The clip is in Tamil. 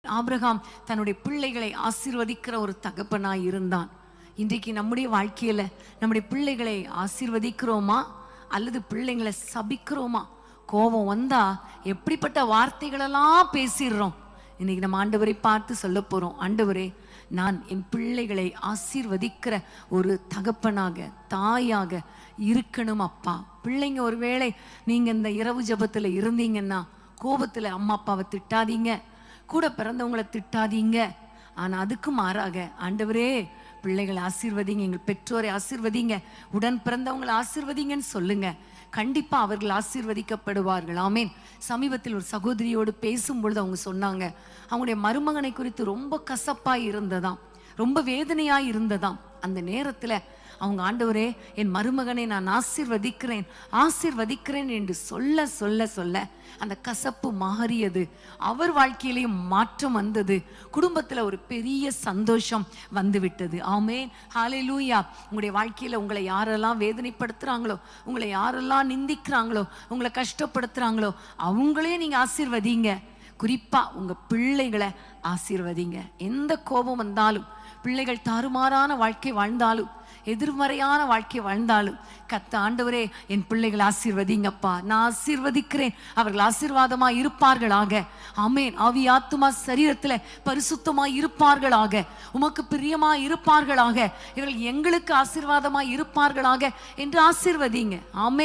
ஆபிரகாம் தன்னுடைய பிள்ளைகளை ஆசீர்வதிக்கிற ஒரு தகப்பனாய் இருந்தான். இன்றைக்கு நம்முடைய வாழ்க்கையில நம்முடைய பிள்ளைகளை ஆசீர்வதிக்கிறோமா அல்லது பிள்ளைங்களை சபிக்கிறோமா? கோபம் வந்தா எப்படிப்பட்ட வார்த்தைகளெல்லாம் பேசிடுறோம். இன்னைக்கு நம்ம ஆண்டவரை பார்த்து சொல்ல போறோம், ஆண்டவரே, நான் என் பிள்ளைகளை ஆசீர்வதிக்கிற ஒரு தகப்பனாக தாயாக இருக்கணும் அப்பா. பிள்ளைங்க ஒருவேளை நீங்க இந்த இரவு ஜபத்துல இருந்தீங்கன்னா கோபத்துல அம்மா அப்பாவை திட்டாதீங்க, கூட பிறந்தவங்களை திட்டாதீங்க. ஆனா அதுக்கு மாறாக, ஆண்டவரே, பிள்ளைகளை ஆசீர்வதிங்க, எங்கள் பெற்றோரை ஆசீர்வதிங்க, உடன் பிறந்தவங்களை ஆசீர்வதிங்கன்னு சொல்லுங்க. கண்டிப்பா அவர்கள் ஆசீர்வதிக்கப்படுவார்கள். ஆமேன். சமீபத்தில் ஒரு சகோதரியோடு பேசும்பொழுது அவங்க சொன்னாங்க, அவங்களுடைய மருமகனை குறித்து ரொம்ப கசப்பாய் இருந்ததாம், ரொம்ப வேதனையாய் இருந்ததாம். அந்த நேரத்துல அவங்க, ஆண்டவரே, என் மருமகனை நான் ஆசீர்வதிக்கிறேன் ஆசீர்வதிக்கிறேன் என்று சொல்ல சொல்ல சொல்ல அந்த கசப்பு மாறியது. அவர் வாழ்க்கையிலேயும் மாற்றம் வந்தது. குடும்பத்துல ஒரு பெரிய சந்தோஷம் வந்து விட்டது. ஆமேன், ஹல்லேலூயா. உங்களுடைய வாழ்க்கையில உங்களை யாரெல்லாம் வேதனைப்படுத்துறாங்களோ, உங்களை யாரெல்லாம் நிந்திக்கிறாங்களோ, உங்களை கஷ்டப்படுத்துறாங்களோ, அவங்களே நீங்க ஆசீர்வதிங்க. குறிப்பா உங்க பிள்ளைகளை ஆசீர்வதிங்க. எந்த கோபம் வந்தாலும், பிள்ளைகள் தாறுமாறான வாழ்க்கை வாழ்ந்தாலும், எதிர்மறையான வாழ்க்கை வாழ்ந்தாலும், கத்த ஆண்டவரே, என் பிள்ளைகள் ஆசீர்வதிங்கப்பா, நான் ஆசீர்வதிக்கிறேன், அவர்கள் ஆசீர்வாதமா இருப்பார்களாக. ஆமேன். ஆவி ஆத்துமா சரீரத்துல பரிசுத்தமா இருப்பார்களாக, உமக்கு பிரியமா இருப்பார்களாக, இவர்கள் எங்களுக்கு ஆசீர்வாதமா இருப்பார்களாக என்று ஆசீர்வதிங்க. ஆமேன்.